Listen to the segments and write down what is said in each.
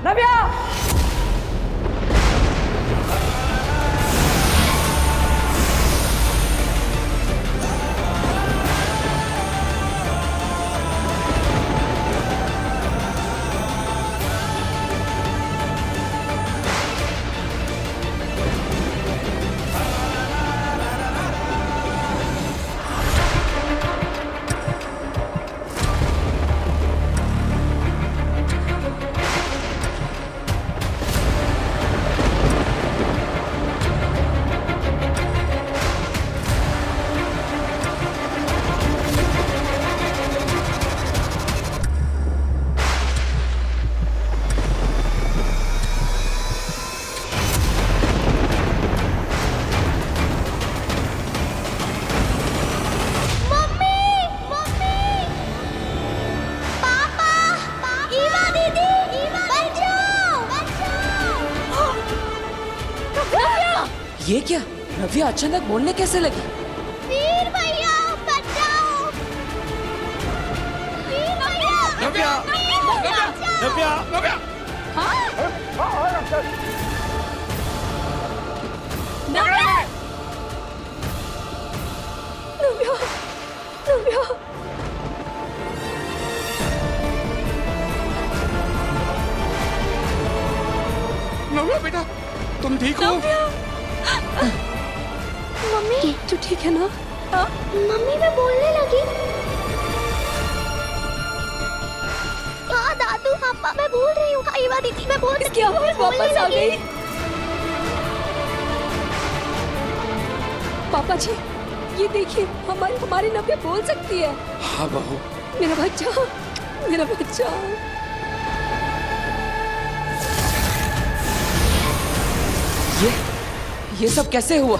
नव्या! ये क्या? नव्या अचानक बोलने कैसे लगी? वीर भैया बचाओ! वीर भैया! नव्या! नव्या! नव्या! नव्या! नव्या! नव्या! नव्या बेटा, तुम ठीक हो? मम्मी तू ठीक है ना? हाँ? मम्मी मैं बोलने लगी। हाँ दादू पापा मैं बोल रही हूँ। ईवा दीदी मैं बोल इसकी आवाज वापस आ गई। पापा जी, ये देखिए, हमारी नव्या बोल सकती है। हाँ बहू। मेरा बच्चा, मेरा बच्चा। ये सब कैसे हुआ?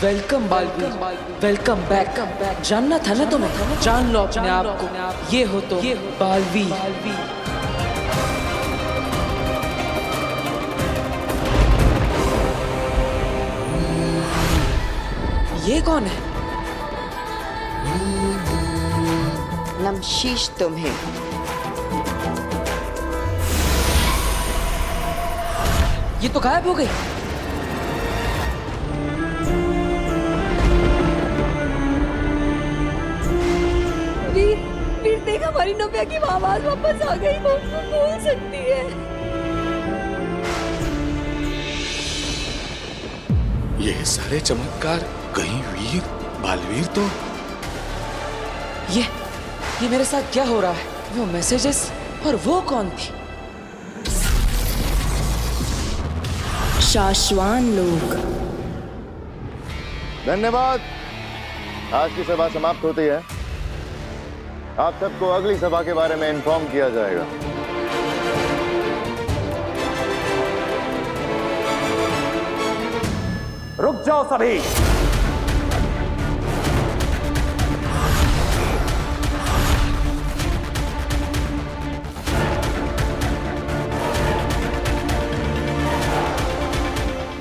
Welcome Baalveer, welcome back. जानना था ना तुम्हें, जान लो अपने आप को। ये हो तो बालवीर। ये कौन है? नमशीश तुम्हें। ये तो गायब हो गई। वीर देख, हमारी नव्या की आवाज वापस आ गई। वो बोल सकती है। ये सारे चमत्कार कहीं वीर बालवीर तो ये मेरे साथ क्या हो रहा है? वो मैसेजेस और वो कौन थी? शाश्वान लोग। धन्यवाद। आज की सभा समाप्त होती है। आप सबको अगली सभा के बारे में इन्फॉर्म किया जाएगा। रुक जाओ सभी।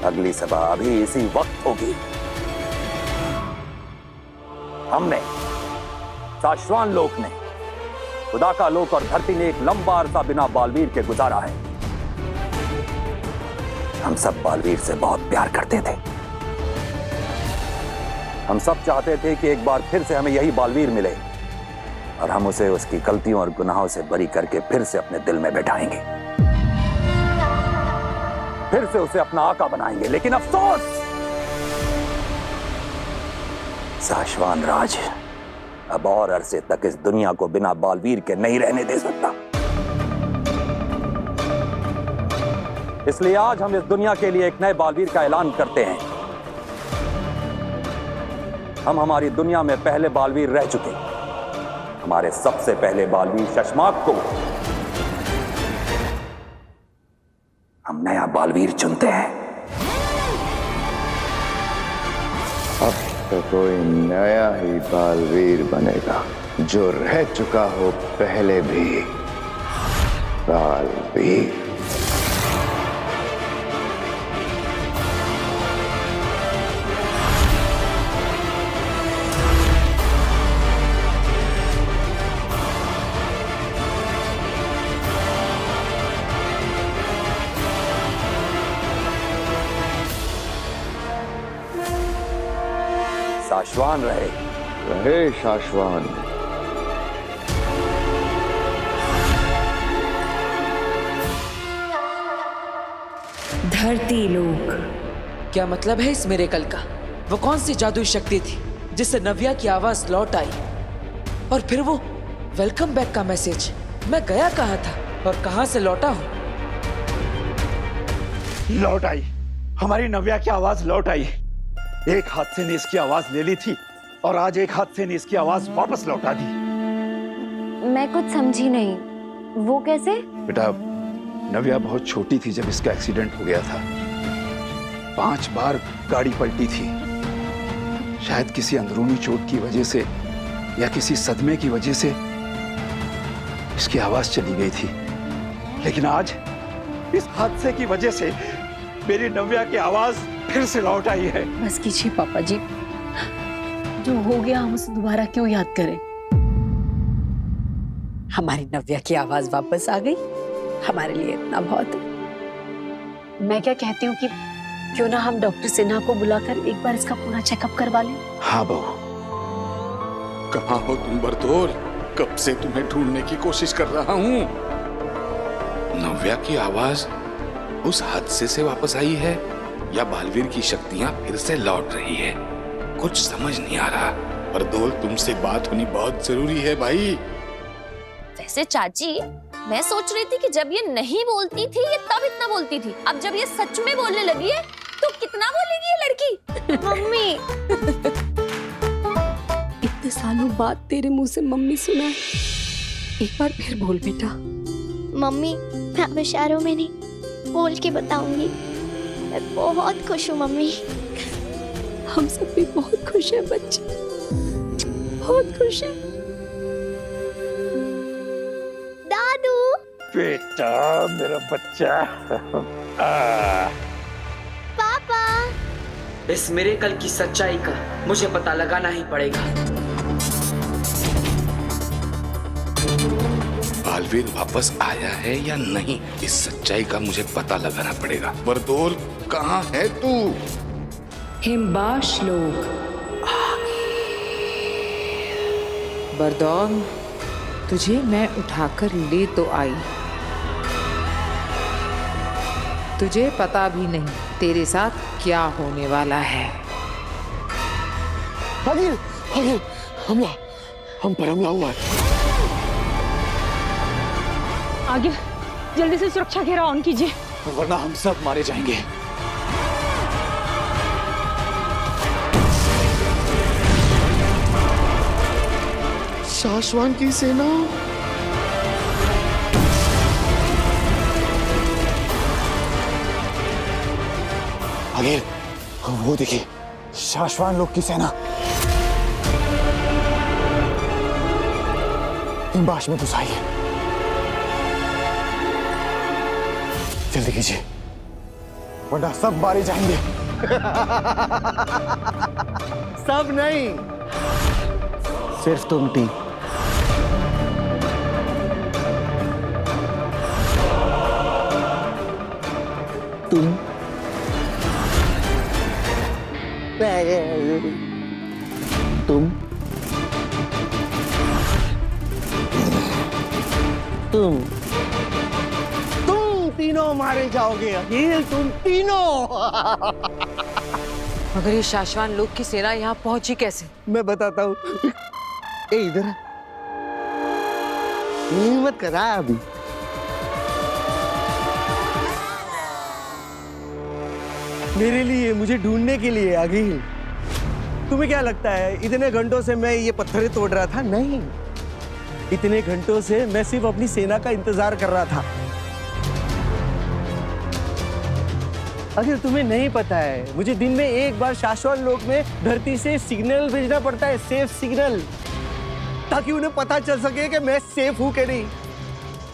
अगली सभा अभी इसी वक्त होगी। हमने, शाश्वान लोक ने, खुदा का लोक और धरती ने एक लंबा अरसा बिना बालवीर के गुजारा है। हम सब बालवीर से बहुत प्यार करते थे। हम सब चाहते थे कि एक बार फिर से हमें यही बालवीर मिले और हम उसे उसकी गलतियों और गुनाहों से बरी करके फिर से अपने दिल में बैठाएंगे, फिर से उसे अपना आका बनाएंगे। लेकिन अफसोस, शाश्वान राज अब और अरसे तक इस दुनिया को बिना बालवीर के नहीं रहने दे सकता। इसलिए आज हम इस दुनिया के लिए एक नए बालवीर का ऐलान करते हैं। हम हमारी दुनिया में पहले बालवीर रह चुके। हमारे सबसे पहले बालवीर शशमाक को हम नया बालवीर चुनते हैं। अब तो कोई नया ही बालवीर बनेगा जो रह चुका हो पहले भी बालवीर। शाश्वान रहे। रहे शाश्वान। धरती लोक। क्या मतलब है इस मिरेकल का? वो कौन सी जादुई शक्ति थी जिससे नव्या की आवाज लौट आई? और फिर वो वेलकम बैक का मैसेज, मैं गया कहाँ था और कहाँ से लौटा हूँ? लौट आई, हमारी नव्या की आवाज लौट आई। एक हादसे ने इसकी आवाज ले ली थी और आज एक हादसे ने इसकी आवाज वापस लौटा दी। मैं कुछ समझी नहीं, वो कैसे? बेटा, नव्या बहुत छोटी थी जब इसका एक्सीडेंट हो गया था। 5 बार गाड़ी पलटी थी। शायद किसी अंदरूनी चोट की वजह से या किसी सदमे की वजह से इसकी आवाज चली गई थी। लेकिन आज इस हादसे की वजह से मेरी नव्या की आवाज फिर से लौट आई है। बस कीजिए पापा जी, जो हो गया हम उसे दोबारा क्यों याद करें? हमारी नव्या की आवाज वापस आ गई, हमारे लिए इतना बहुत है। मैं क्या कहती हूँ कि क्यों ना हम डॉक्टर सिन्हा को बुलाकर एक बार इसका पूरा चेकअप करवा लें। हाँ बहू। कहाँ हो तुम बरदौर? कब से तुम्हें ढूंढने की कोशिश कर रहा हूँ। नव्या की आवाज उस हादसे से वापस आई है या बालवीर की शक्तियां फिर से लौट रही है? कुछ समझ नहीं आ रहा। बरदौर, तुमसे बात होनी बहुत जरूरी है भाई। वैसे चाची, मैं सोच रही थी कि जब ये नहीं बोलती थी ये तब इतना बोलती थी, अब जब ये सच में बोलने लगी है तो कितना बोलेगी ये लड़की। मम्मी, इतने सालों बाद तेरे मुंह से मम्मी सुना है, एक बार फिर बोल बेटा। मम्मी, मैं अब इशारों में नहीं, बोल के बताऊंगी। मैं बहुत खुश हूँ मम्मी। हम सब भी बहुत खुश हैं बच्चे, बहुत खुश हैं। दादू, बेटा, मेरा बच्चा। पापा, इस मिरेकल की सच्चाई का मुझे पता लगाना ही पड़ेगा। बालवीर वापस आया है या नहीं, इस सच्चाई का मुझे पता लगाना पड़ेगा। बरदौर, कहाँ है तू? हिमबाश लोग। बरदौन, तुझे मैं उठाकर ले तो आई, तुझे पता भी नहीं तेरे साथ क्या होने वाला है। अगिल, अगिल, हमला, हम पर हमला हुआ है। आगे जल्दी से सुरक्षा घेरा ऑन कीजिए, वरना हम सब मारे जाएंगे। शाश्वान की सेना। अगिल, वो देखिए, शाश्वान लोग की सेना हिमबाश में घुस आई है। जल्दी कीजिए, वरना सब मारे जाएंगे। सब नहीं, सिर्फ तुम तीन। तुम तुम तीनों मारे जाओगे अखिल, तुम तीनों। मगर ये शाश्वान लोग की सेना यहाँ पहुंची कैसे? मैं बताता हूँ। इधर हिम्मत करा अभी। मेरे लिए, मुझे ढूंढने के लिए अखिल। तुम्हें क्या लगता है इतने घंटों से मैं ये पत्थर तोड़ रहा था? नहीं, इतने घंटों से मैं सिर्फ अपनी सेना का इंतजार कर रहा था। अगर तुम्हें नहीं पता है, मुझे दिन में एक बार शाश्वत लोक में धरती से सिग्नल भेजना पड़ता है, सेफ सिग्नल, ताकि उन्हें पता चल सके कि मैं सेफ हूं कि नहीं।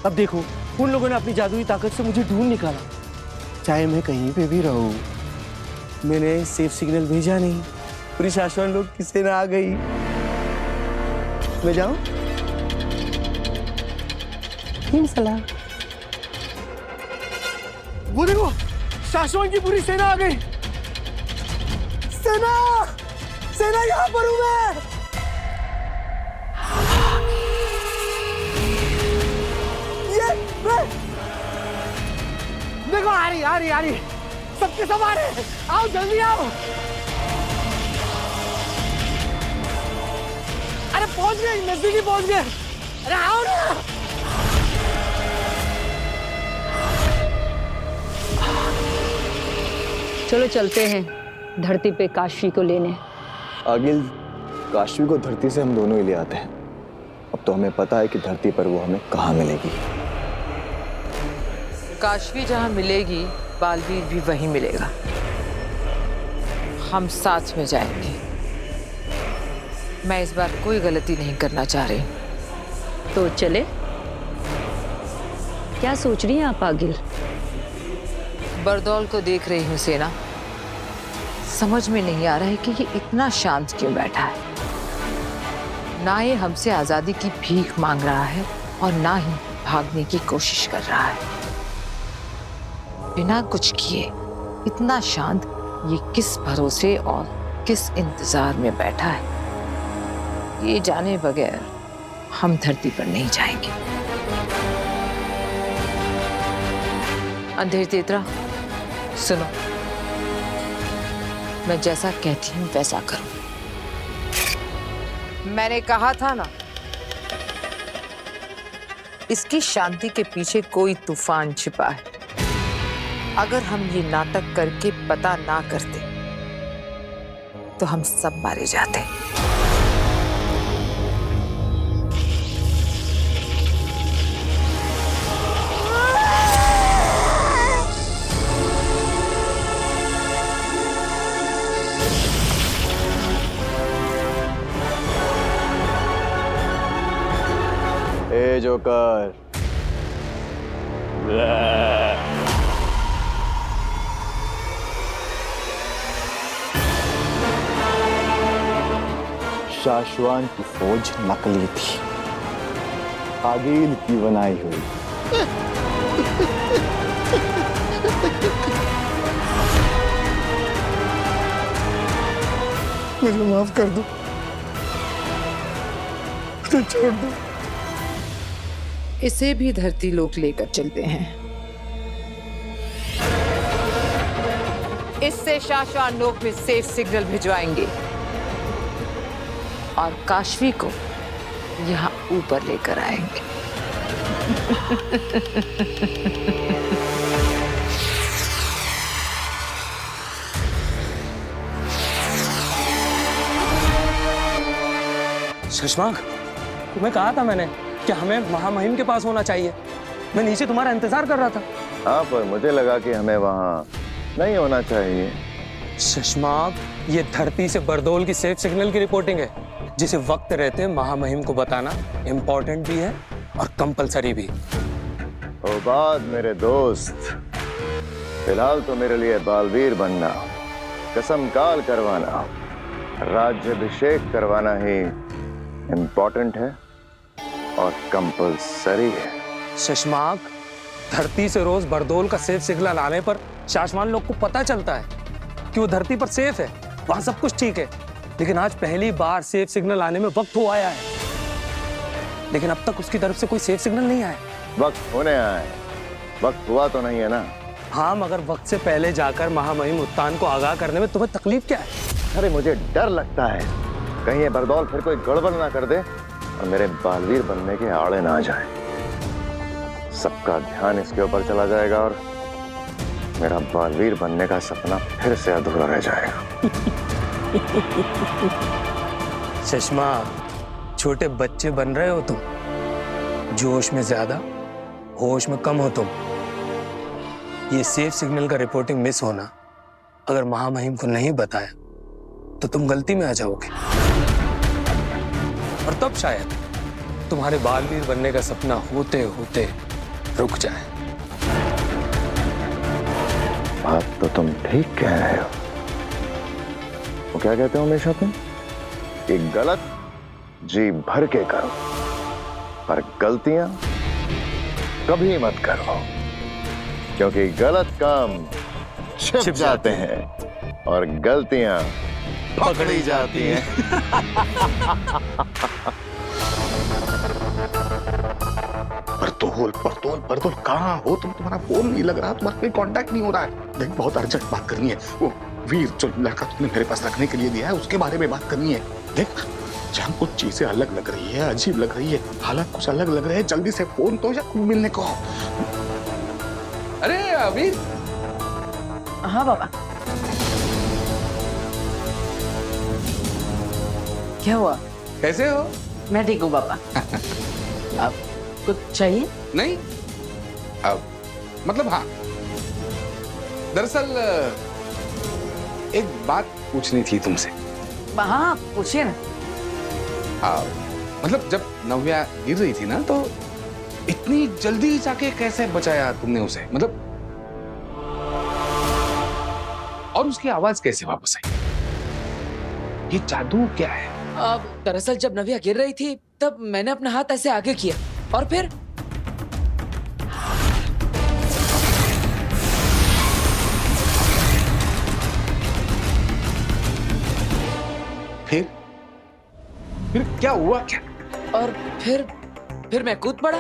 अब देखो, उन लोगों ने अपनी जादुई ताकत से मुझे ढूंढ निकाला। चाहे मैं कहीं पे भी रहूं, मैंने सेफ सिग्नल भेजा नहीं, पूरी शाश्वत लोक की सेना आ गई। मैं जाऊं? सलाम। वो देखो, शाश्वत की पूरी सेना आ गई। सेना, सेना यहाँ पर हूँ मैं। ये मैं देखो आ रही सबके सब आ रहे, आओ जल्दी आओ। अरे पहुंच गए, नजदीकी पहुंच गए। अरे आओ ना। चलो चलते हैं धरती पे काशी को लेने। आगिल, काशवी को धरती से हम दोनों ही ले आते हैं। अब तो हमें पता है कि धरती पर वो हमें कहाँ मिलेगी। काशवी जहाँ मिलेगी, बालवीर भी वहीं मिलेगा। हम साथ में जाएंगे। मैं इस बार कोई गलती नहीं करना चाह रही। तो चले? क्या सोच रही हैं आप आगिल? बरदौल को देख रही हूँ सेना। समझ में नहीं आ रहा है कि ये इतना शांत क्यों बैठा है। ना ये हमसे आजादी की भीख मांग रहा है और ना ही भागने की कोशिश कर रहा है। बिना कुछ किए इतना शांत ये किस भरोसे और किस इंतजार में बैठा है, ये जाने बगैर हम धरती पर नहीं जाएंगे। अंधेर तेतरा, सुनो, मैं जैसा कहती हूँ वैसा करो। मैंने कहा था ना, इसकी शांति के पीछे कोई तूफान छिपा है। अगर हम ये नाटक करके पता ना करते तो हम सब मारे जाते। ए जोकर, शाश्वान की फौज नकली थी, आगिल की बनाई हुई। मुझे माफ कर दो, मुझे छोड़ दो। इसे भी धरती लोक लेकर चलते हैं। इससे शाश्वान लोक में सेफ सिग्नल भिजवाएंगे और काशवी को यहाँ ऊपर लेकर आएंगे। शशांक, तुम्हें कहा था मैंने कि हमें महामहिम के पास होना चाहिए। मैं नीचे तुम्हारा इंतजार कर रहा था। हाँ, पर मुझे लगा कि हमें वहाँ नहीं होना चाहिए। शशांक, ये धरती से बरदौल की सेफ सिग्नल की रिपोर्टिंग है, जिसे वक्त रहते महामहिम को बताना इम्पोर्टेंट भी है और कंपलसरी भी। ओ बात मेरे दोस्त, फिलहाल तो मेरे लिए बालवीर बनना, कसम काल करवाना, राज्याभिषेक करवाना ही इम्पोर्टेंट है और कंपलसरी है। शशांक, धरती से रोज बरदौल का सेफ सिग्नल आने पर शाश्वान लोग को पता चलता है कि वो धरती पर सेफ है, वहां सब कुछ ठीक है। लेकिन आज पहली बार सेफ सिग्नल आने में वक्त हो आया है, लेकिन अब तक उसकी तरफ से कोई सेफ सिग्नल नहीं आया। वक्त होने आए, वक्त हुआ तो नहीं है ना। हाँ, मगर वक्त से पहले जाकर महामहिम उत्तान को आगाह करने में तुम्हें तकलीफ क्या है? अरे मुझे डर लगता है कहीं ये बरदौल फिर कोई गड़बड़ ना कर दे और मेरे बालवीर बनने के आड़े ना आ जाए। सबका ध्यान इसके ऊपर चला जाएगा और मेरा बालवीर बनने का सपना फिर से अधूरा रह जाएगा। चश्मा, छोटे बच्चे बन रहे हो तुम, जोश में ज्यादा होश में कम हो तुम। ये सेफ सिग्नल का रिपोर्टिंग मिस होना अगर महामहिम को नहीं बताया तो तुम गलती में आ जाओगे और तब शायद तुम्हारे बालवीर बनने का सपना होते होते रुक जाए। बात तो तुम ठीक कह रहे हो। वो क्या कहते हो हमेशा तुम कि गलत जी भर के करो पर गलतियां कभी मत करो, क्योंकि गलत काम छिप जाते हैं और गलतियां पकड़ी जाती हैं। परतोल कहाँ हो तुम? तुम्हारा फोन नहीं लग रहा, तुम्हारा कोई कांटेक्ट नहीं हो रहा है। देख बहुत अर्जेंट बात करनी है। वो वीर जो लड़का तुमने मेरे पास रखने के लिए दिया है उसके बारे में बात करनी है। देख जहाँ कुछ चीजें अलग लग रही है, अजीब लग रही है, हालात कुछ अलग लग रहे हैं, जल्दी से फोन तो या मिलने को। अरे वीर। हाँ बाबा। क्या हुआ? कैसे हो? मैं ठीक हूँ बाबा। अब कुछ चाहिए? नहीं अब मतलब हाँ, दरअसल एक बात पूछनी थी तुमसे। हाँ पूछिए ना। मतलब जब नव्या गिर रही थी ना तो इतनी जल्दी जाके कैसे बचाया तुमने उसे? मतलब और उसकी आवाज कैसे वापस आई? ये जादू क्या है? दरअसल जब नव्या गिर रही थी तब मैंने अपना हाथ ऐसे आगे किया और फिर क्या हुआ क्या? और फिर मैं कूद पड़ा।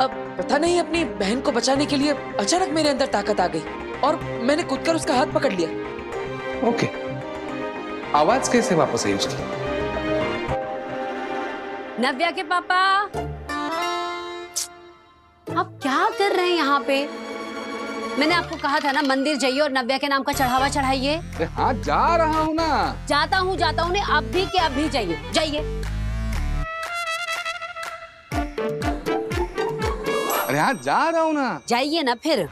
अब पता नहीं अपनी बहन को बचाने के लिए अचानक मेरे अंदर ताकत आ गई और मैंने कूदकर उसका हाथ पकड़ लिया। ओके, आवाज कैसे वापस आई उसकी? नव्या के पापा, आप क्या कर रहे हैं यहाँ पे? मैंने आपको कहा था ना मंदिर जाइए और नव्या के नाम का चढ़ावा चढ़ाइए। हाँ जा रहा हूँ ना। जाता हूँ ने अब भी के अभी जाइए जाइए। अरे हाँ जा रहा हूँ ना। जाइए ना फिर।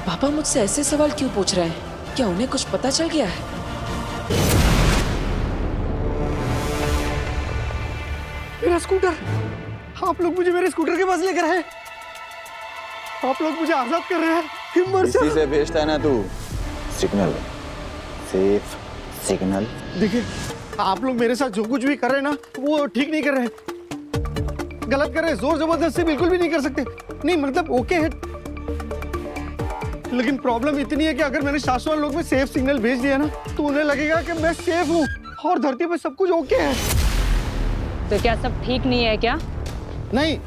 पापा मुझसे ऐसे सवाल क्यों पूछ रहे हैं? क्या उन्हें कुछ पता चल गया है? मेरा स्कूटर! आप लोग मुझे मेरे स्कूटर के पास लेकर आए। आप लोग मुझे आजाद कर रहे हैं। हिम्मत इसी से भेजता है ना तू सिग्नल, सेफ सिग्नल। देखिए आप लोग मेरे साथ जो कुछ भी कर रहे हैं ना वो ठीक नहीं कर रहे, गलत कर रहे, जोर जबरदस्ती बिल्कुल भी नहीं कर सकते। नहीं मतलब ओके है, लेकिन प्रॉब्लम इतनी है कि अगर मैंने शाश्वत लोक में सेफ सिग्नल भेज दिया ना तो उन्हें लगेगा कि मैं सेफ हूँ और धरती पे सब कुछ ओके है। तो क्या सब ठीक नहीं है क्या? नहीं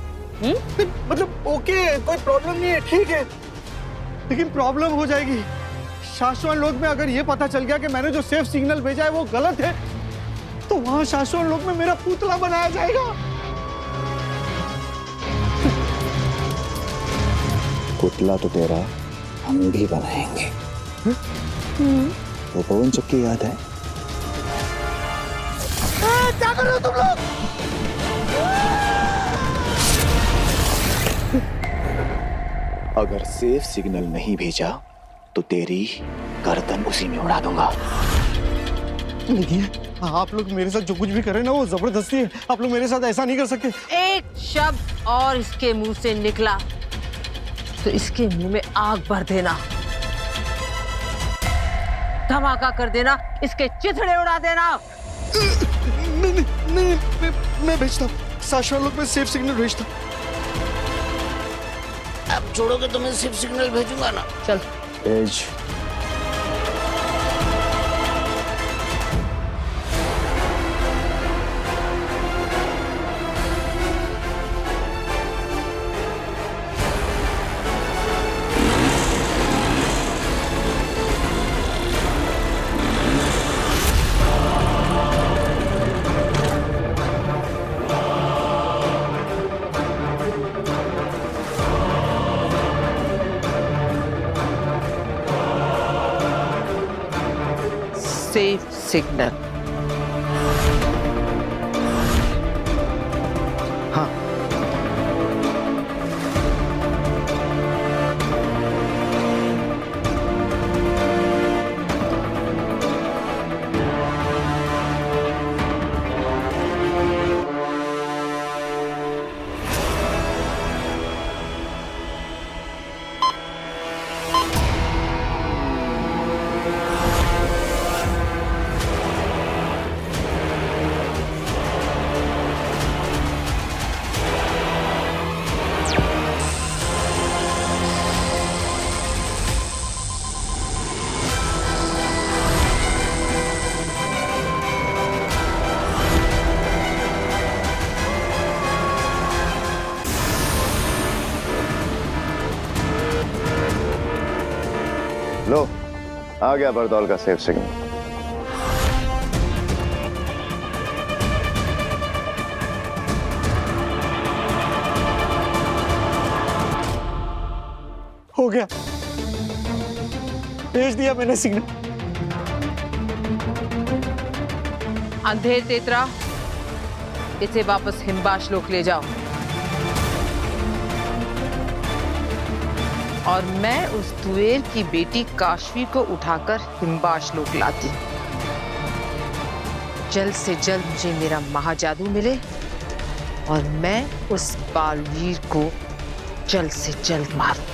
मतलब ओके है, कोई प्रॉब्लम नहीं है, ठीक है, लेकिन प्रॉब्लम हो जाएगी। शाश्वत लोक में अगर ये पता चल गया कि मैंने जो सेफ सिग्नल भेजा है वो गलत है तो वहां शाश्वत लोक में मेरा पुतला बनाया जाएगा। पुतला तो तेरा हम भी बनाएंगे। वो पवन चक्की याद है? क्या कर रहे हो तुम लोग? अगर सेफ सिग्नल नहीं भेजा तो तेरी गर्दन उसी में उड़ा दूंगा। देखिए आप लोग मेरे साथ जो कुछ भी कर रहे हैं ना वो जबरदस्ती है। आप लोग मेरे साथ ऐसा नहीं कर सकते। एक शब्द और इसके मुंह से निकला तो इसके मुंह में आग भर देना, धमाका कर देना, इसके चिथड़े उड़ा देना। नहीं, मैं भेजता हूँ, शाश्वत लोक में सेफ सिग्नल भेजता हूँ। अब छोड़ोगे तो मैं सेफ सिग्नल भेजूंगा ना। चल भेज। Safe signal. हाँ लो, आ गया बरदौल का सेफ सिग्नल। हो गया, भेज दिया मैंने सिग्नल। अंधेर तेतरा, इसे वापस हिमबाश लोक ले जाओ और मैं उस तुएर की बेटी काशवी को उठाकर हिमबाश लोक लाती हूं। जल्द से जल्द मुझे मेरा महाजादू मिले और मैं उस बालवीर को जल्द से जल्द मारूं।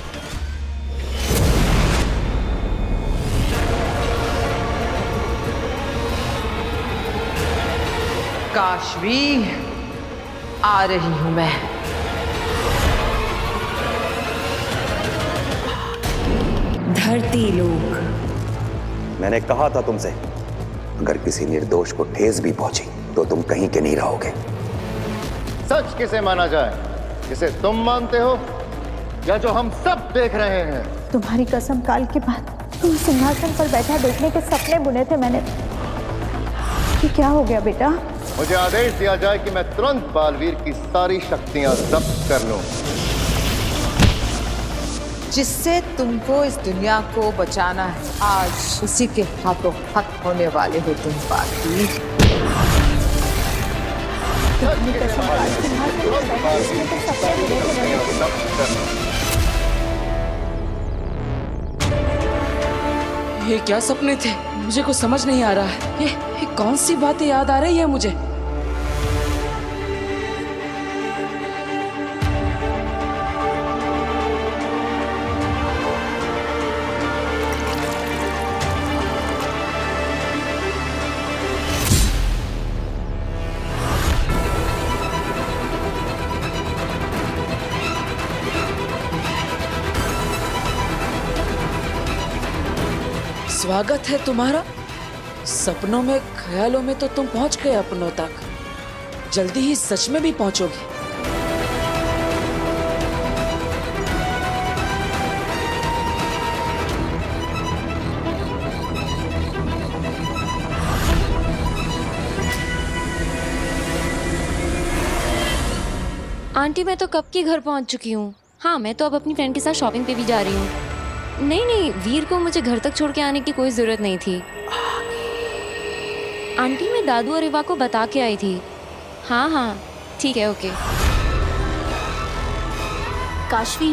काशवी, आ रही हूं मैं। धरती लोक। मैंने कहा था तुमसे, अगर किसी निर्दोष को ठेस भी पहुंची तो तुम कहीं के नहीं रहोगे। सच किसे माना जाए, जिसे तुम मानते हो या जो हम सब देख रहे हैं? तुम्हारी कसम, काल के बाद तुम सिंहासन पर बैठा देखने के सपने बुने थे मैंने। ये क्या हो गया बेटा? मुझे आदेश दिया जाए कि मैं तुरंत बालवीर की सारी शक्तियां जब्त कर लूं। जिससे तुमको इस दुनिया को बचाना है, आज उसी के हाथों खत्म होने वाले हो तुम बालवीर। ये क्या सपने थे? मुझे कुछ समझ नहीं आ रहा है। ये कौन सी बातें याद आ रही है मुझे? स्वागत है तुम्हारा। सपनों में, ख्यालों में तो तुम पहुंच गए अपनों तक। जल्दी ही सच में भी पहुंचोगे। आंटी, मैं तो कब की घर पहुंच चुकी हूँ। हाँ, मैं तो अब अपनी फ्रेंड के साथ शॉपिंग पे भी जा रही हूँ। नहीं नहीं, वीर को मुझे घर तक छोड़ के आने की कोई जरूरत नहीं थी। आंटी, मैं दादू और रिवा को बता के आई थी। हाँ हाँ ठीक है, ओके। काशवी,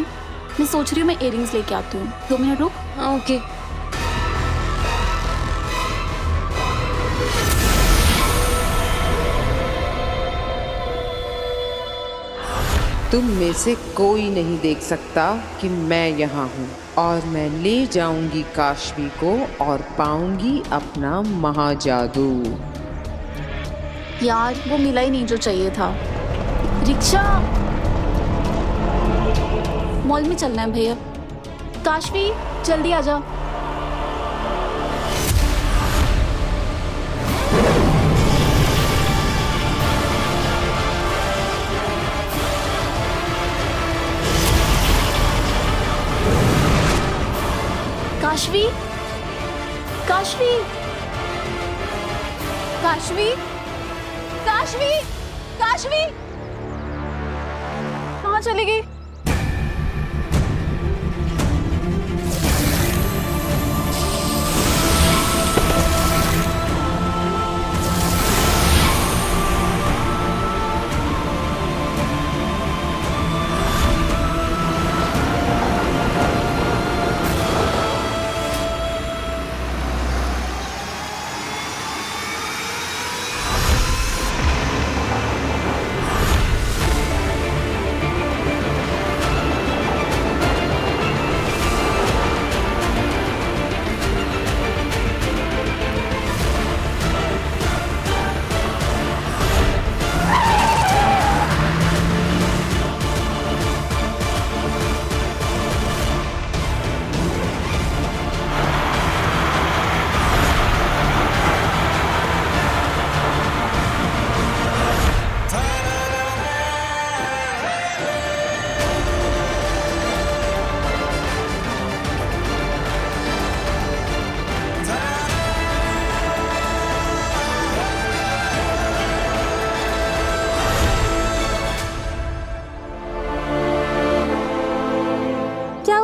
मैं सोच रही हूँ मैं इयररिंग्स लेके आती हूँ। 2 मिनट रुक। हाँ ओके। तुम में से कोई नहीं देख सकता कि मैं यहाँ हूँ और मैं ले जाऊंगी काशवी को और पाऊंगी अपना महाजादू। यार, वो मिला ही नहीं जो चाहिए था। रिक्शा, मॉल में चलना है भैया। काशवी, जल्दी आ जा। काशवी, काशवी, काशवी, काशवी, काशवी, कहाँ चली गई?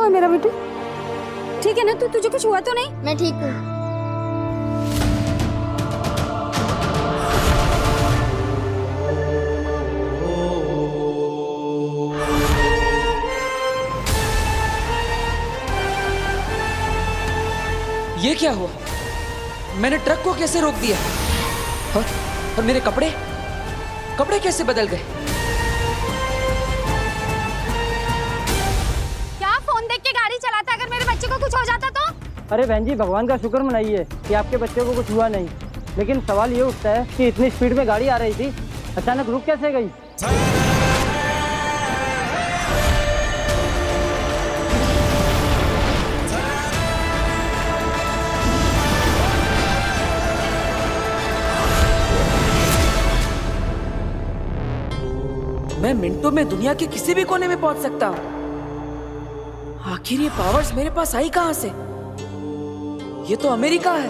हुआ मेरा बेटे? ठीक है ना तू? तुझे कुछ हुआ तो नहीं? मैं ठीक हूँ। ये क्या हुआ? मैंने ट्रक को कैसे रोक दिया? और मेरे कपड़े कैसे बदल गए? क्या फोन देख के गाड़ी चलाता? अगर मेरे बच्चे को कुछ हो जाता तो? अरे बहन जी, भगवान का शुक्र मनाइए कि आपके बच्चे को कुछ हुआ नहीं। लेकिन सवाल ये उठता है कि इतनी स्पीड में गाड़ी आ रही थी, अचानक रुक कैसे गई? मैं मिनटों में दुनिया के किसी भी कोने में पहुंच सकता हूं। आखिर ये पावर्स मेरे पास आई कहां से? ये तो अमेरिका है।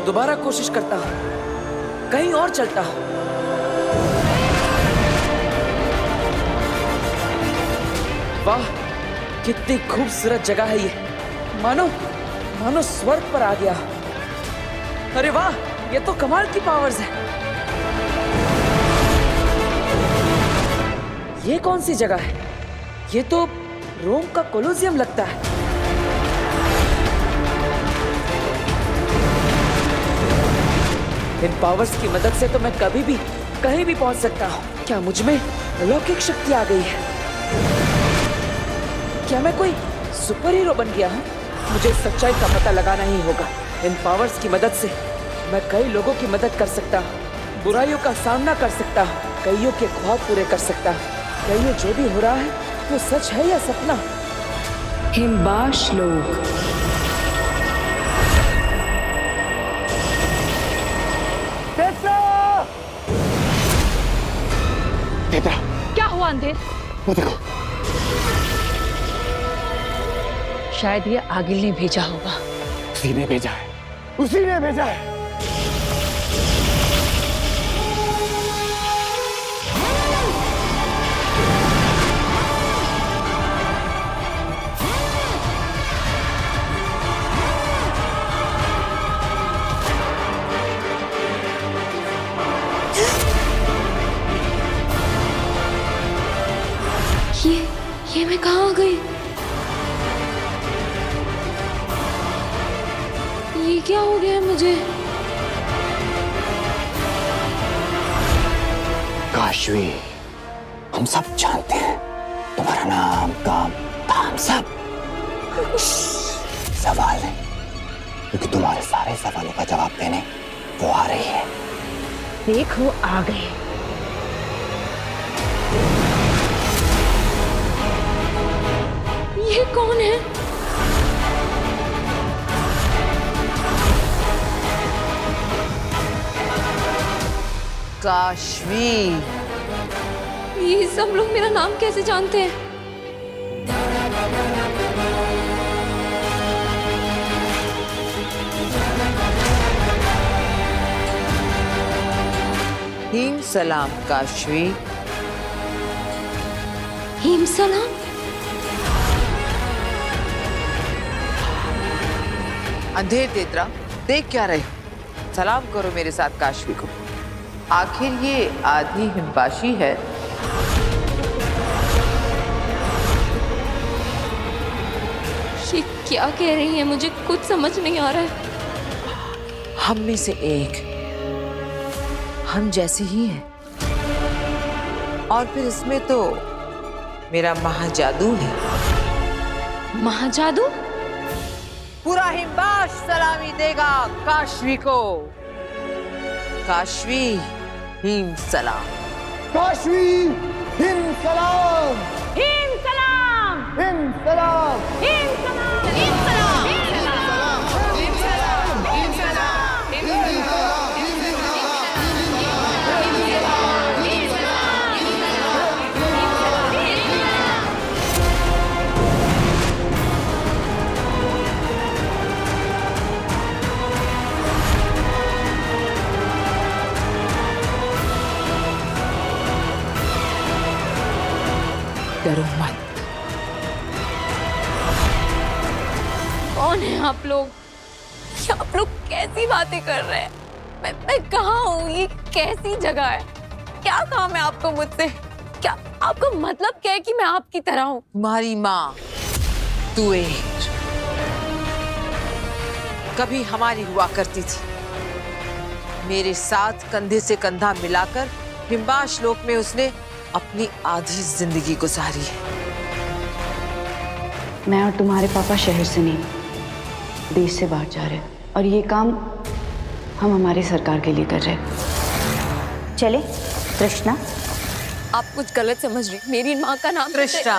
दोबारा कोशिश करता हूं, कहीं और चलता हूं। वाह, कितनी खूबसूरत जगह है ये। मानो स्वर्ग पर आ गया। अरे वाह, ये तो कमाल की पावर्स है। ये कौन सी जगह है? ये तो रोम का कोलोसियम लगता है। इन पावर्स की मदद से तो मैं कभी भी कहीं भी पहुंच सकता हूं। क्या मुझ में अलौकिक शक्ति आ गई है? क्या मैं कोई सुपर हीरो बन गया हूं? मुझे सच्चाई का पता लगाना ही होगा। इन पावर्स की मदद से मैं कई लोगों की मदद कर सकता हूँ, बुराइयों का सामना कर सकता हूँ, कईयों के ख्वाब पूरे कर सकता हूँ। क्या ये जो भी हो रहा है वो सच है या सपना? हिमबाश लोग। क्या हुआ अंधेर? वो देखो, शायद ये आगिल ने भेजा होगा। उसी ने भेजा है, उसी ने भेजा है। ये मैं कहाँ आ गई? ये क्या हो गया मुझे? काशवी, हम सब जानते हैं तुम्हारा नाम, काम, धाम सब। सवाल है, क्योंकि तुम्हारे सारे सवालों का जवाब देने वो आ रही है। देखो आ गए। ये कौन है? काशवी। ये सब लोग मेरा नाम कैसे जानते हैं? हिम सलाम काशवी। हिम सलाम? अंधेर तेतरा, देख क्या रहे हो? सलाम करो मेरे साथ काशवी को। आखिर ये आधी हिमबाशी है। ये क्या कह रही है? मुझे कुछ समझ नहीं आ रहा है। हम में से एक, हम जैसे ही हैं। और फिर इसमें तो मेरा महाजादू है। महाजादू? पूरा हिमबाश सलामी देगा काशवी को। काशवी, हिम सलाम। काशवी, हिम सलाम। हिम सलाम। हिम सलाम। हिम सलाम। हिम सलाम। डरो मत। कौन है आप लोग? ये आप लोग कैसी बातें कर रहे हैं? मैं कहाँ हूँ? ये कैसी जगह है? क्या काम है आपको मुझसे? क्या आपका मतलब क्या है कि मैं आपकी तरह हूँ? तुम्हारी माँ तुएर कभी हमारी हुआ करती थी। मेरे साथ कंधे से कंधा मिलाकर हिम्बाश लोक में उसने अपनी आधी जिंदगी गुजारी है। मैं और तुम्हारे पापा शहर से नहीं, देश से बाहर जा रहे हैं और ये काम हम हमारी सरकार के लिए कर रहे हैं। चले कृष्णा। आप कुछ गलत समझ रही। मेरी माँ का नाम कृष्णा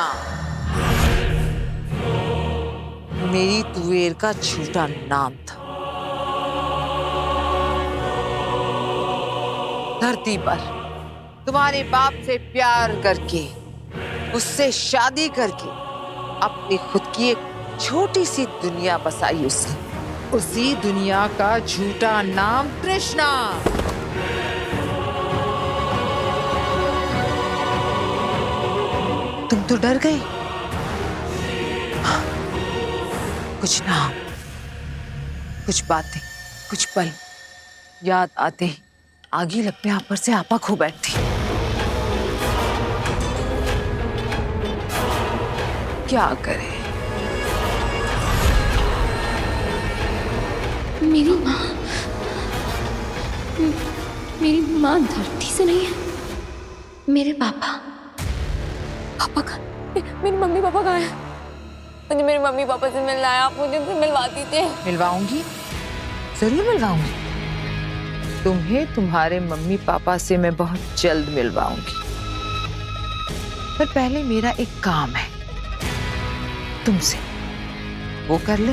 मेरी तुएर का झूठा नाम था। धरती पर तुम्हारे बाप से प्यार करके, उससे शादी करके अपनी खुद की एक छोटी सी दुनिया बसाई उसने। उसी दुनिया का झूठा नाम कृष्णा। तुम तो डर गई। कुछ नाम, कुछ बातें, कुछ पल याद आते ही आगी लगने आप पर से आपा खो बैठती। क्या करे? मेरी माँ धरती से नहीं है। मेरे पापा का मेरी मम्मी पापा कहाँ है? मुझे मेरे मम्मी पापा से मिलना है। आप मुझे उनसे मिलवा दीजिए। मिलवाऊंगी, जरूर मिलवाऊंगी। तुम्हें तुम्हारे मम्मी पापा से मैं बहुत जल्द मिलवाऊंगी। पर पहले मेरा एक काम है तुमसे, वो कर ले।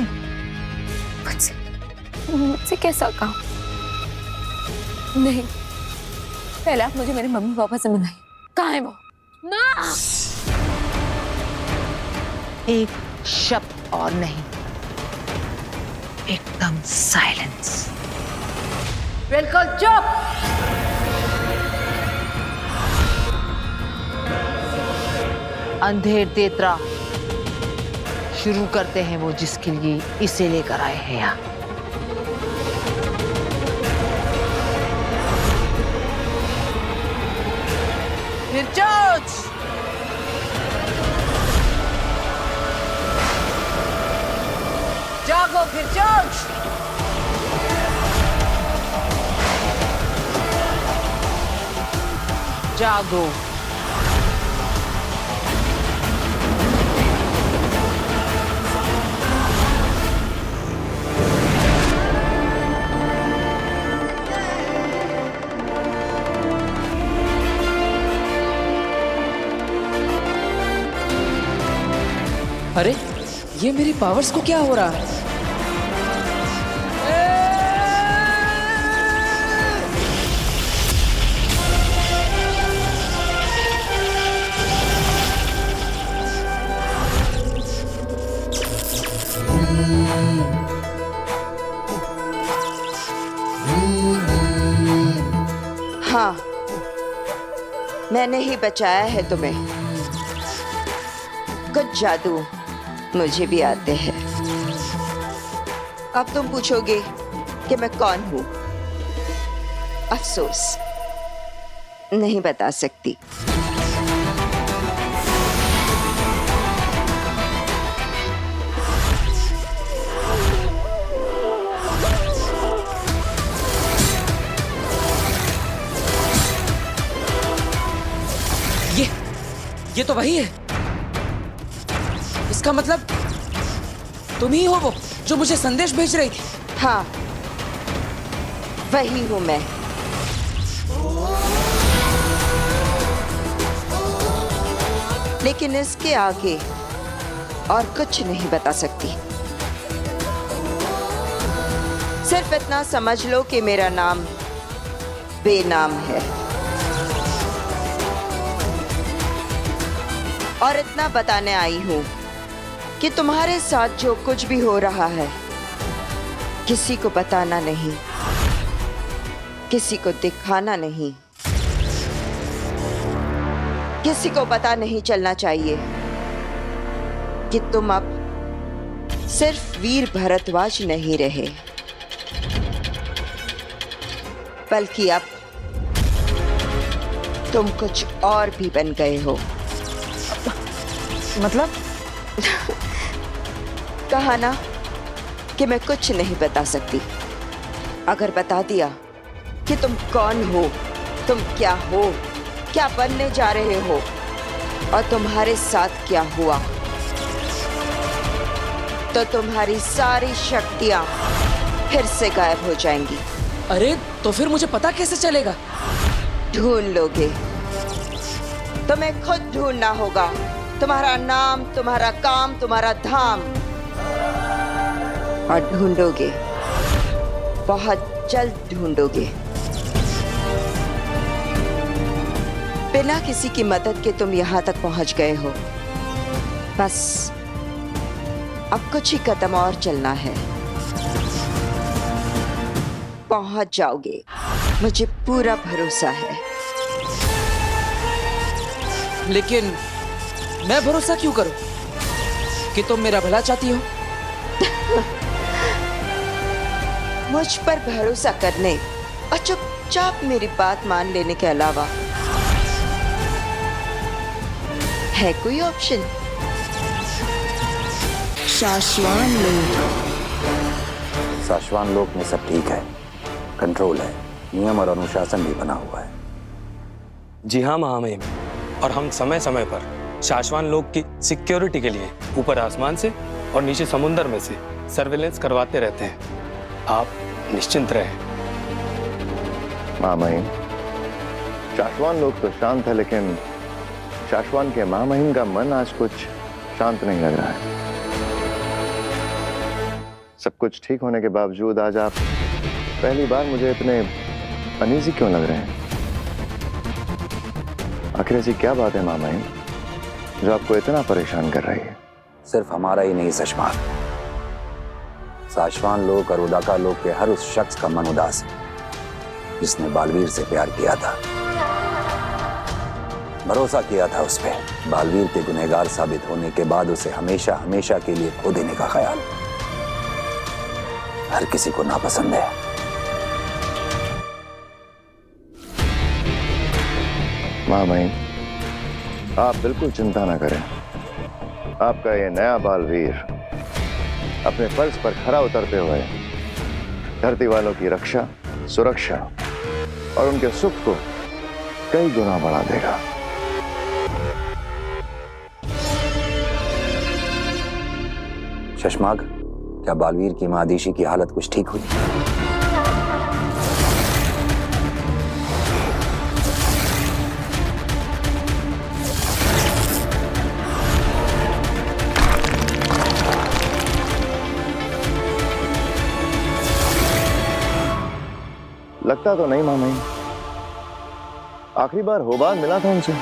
मुझसे कैसा काम? नहीं, पहले आप मुझे मेरे मम्मी पापा से मिलाइए। कहाँ है वो? माँ! एक शब्द और नहीं, एकदम साइलेंस। बिल्कुल चुप। अंधेर तेतरा शुरू करते हैं वो जिसके लिए इसे लेकर आए हैं यहाँ। निर्जोज! जागो निर्जोज! जागो। अरे ये मेरी पावर्स को क्या हो रहा है? हाँ, मैंने ही बचाया है तुम्हें। कुछ जादू मुझे भी आते हैं। अब तुम पूछोगे कि मैं कौन हूं। अफसोस, नहीं बता सकती। ये तो वही है। इसका मतलब तुम ही हो वो जो मुझे संदेश भेज रही थी। हाँ, वही हूं मैं। लेकिन इसके आगे और कुछ नहीं बता सकती। सिर्फ इतना समझ लो कि मेरा नाम बेनाम है। और इतना बताने आई हूं कि तुम्हारे साथ जो कुछ भी हो रहा है किसी को बताना नहीं, किसी को दिखाना नहीं। किसी को पता नहीं चलना चाहिए कि तुम अब सिर्फ वीर भरद्वाज नहीं रहे, बल्कि अब तुम कुछ और भी बन गए हो। मतलब? कहा ना कि मैं कुछ नहीं बता सकती। अगर बता दिया कि तुम कौन हो, तुम क्या हो, क्या बनने जा रहे हो और तुम्हारे साथ क्या हुआ, तो तुम्हारी सारी शक्तियां फिर से गायब हो जाएंगी। अरे तो फिर मुझे पता कैसे चलेगा? ढूंढ लोगे। तुम्हें खुद ढूंढना होगा। तुम्हारा नाम, तुम्हारा काम, तुम्हारा धाम, और ढूंढोगे, बहुत जल्द ढूंढोगे। बिना किसी की मदद के तुम यहां तक पहुंच गए हो। बस अब कुछ ही कदम और चलना है, पहुंच जाओगे, मुझे पूरा भरोसा है। लेकिन मैं भरोसा क्यों करूं कि तुम मेरा भला चाहती हो? मुझ पर भरोसा करने और चुपचाप मेरी बात मान लेने के अलावा है कोई ऑप्शन? शाश्वान लोक में सब ठीक है, कंट्रोल है, नियम और अनुशासन भी बना हुआ है। जी हाँ महामहिम, और हम समय समय पर शाश्वान लोक की सिक्योरिटी के लिए ऊपर आसमान से और नीचे समुद्र में से सर्वेलेंस करवाते रहते हैं। आप निश्चिंत रहें। महामहिम, शाश्वान लोग तो शांत है, लेकिन शाश्वान के महामहिम का मन आज कुछ शांत नहीं लग रहा है। सब कुछ ठीक होने के बावजूद आज आप पहली बार मुझे इतने अनईजी क्यों लग रहे हैं? आखिर ऐसी क्या बात है महामहिम जो आपको इतना परेशान कर रही है? सिर्फ हमारा ही नहीं सशमा, शाश्वान लोक और उदाका लोक के हर उस शख्स का मन उदास है जिसने बालवीर से प्यार किया था, भरोसा किया था उस पर। बालवीर के गुनहगार साबित होने के बाद उसे हमेशा हमेशा के लिए खो देने का ख्याल हर किसी को नापसंद है। महामहिम, आप बिल्कुल चिंता ना करें। आपका ये नया बालवीर अपने फर्ज पर खरा उतरते हुए धरती वालों की रक्षा, सुरक्षा और उनके सुख को कई गुना बढ़ा देगा। शशमाग, क्या बालवीर की मादीशी की हालत कुछ ठीक हुई? लगता तो नहीं मामई। आखिरी बार होबाद मिला था उनसे।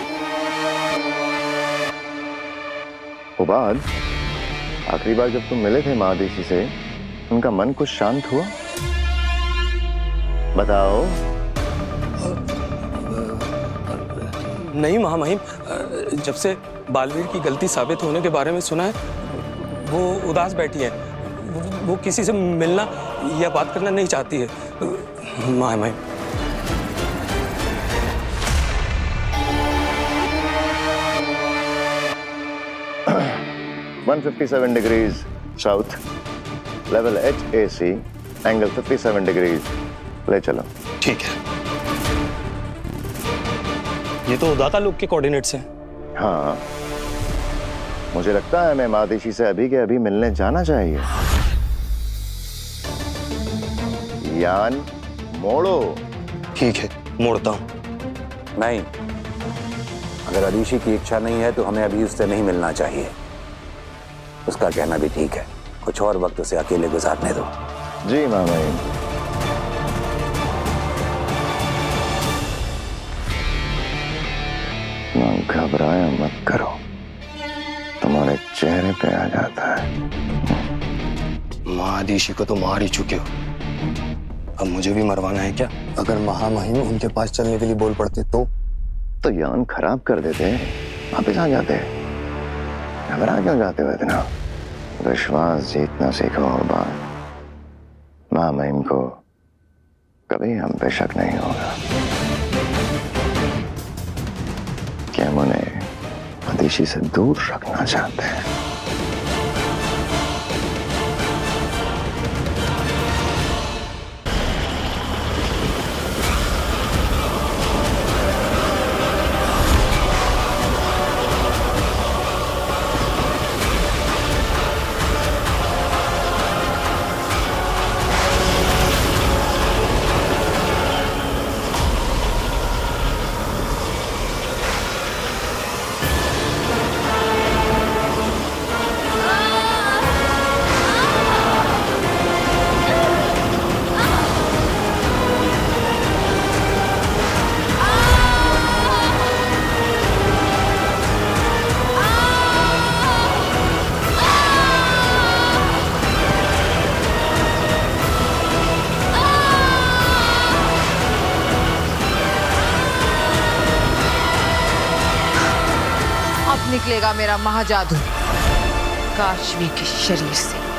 होबाद, आखिरी बार जब तुम मिले थे महादेशी से, उनका मन कुछ शांत हुआ? बताओ। नहीं महामहिम, जब से बालवीर की गलती साबित होने के बारे में सुना है, वो उदास बैठी है। वो किसी से मिलना या बात करना नहीं चाहती है महामहिम। 157 degrees south, level HAC, angle 57 degrees. ले चलो। ठीक है। ये तो उदाका लोक के कोऑर्डिनेट्स हैं। हाँ, मुझे लगता है मैं महादेशी से अभी के अभी मिलने जाना चाहिए। यान मोड़ो। ठीक है, मोड़ता हूं। नहीं, अगर अदीशी की इच्छा नहीं है तो हमें अभी उससे नहीं मिलना चाहिए। उसका कहना भी ठीक है, कुछ और वक्त उसे अकेले गुजारने दो। जी मामा। घबराया मत करो, तुम्हारे चेहरे पे आ जाता है। महादेशी को तो मार ही चुके हो, अब मुझे भी मरवाना है क्या? अगर महामहिम उनके पास चलने के लिए बोल पड़ते तो तो यौन खराब कर देते, वापिस आ जाते। घबरा क्यों जाते हो इतना? विश्वास जीतना सीखो बाबा। माँ महिम को कभी हम पे शक नहीं होगा कि हम उन्हें अदिति से दूर रखना चाहते हैं। निकलेगा मेरा महाजादू काशवी के शरीर से।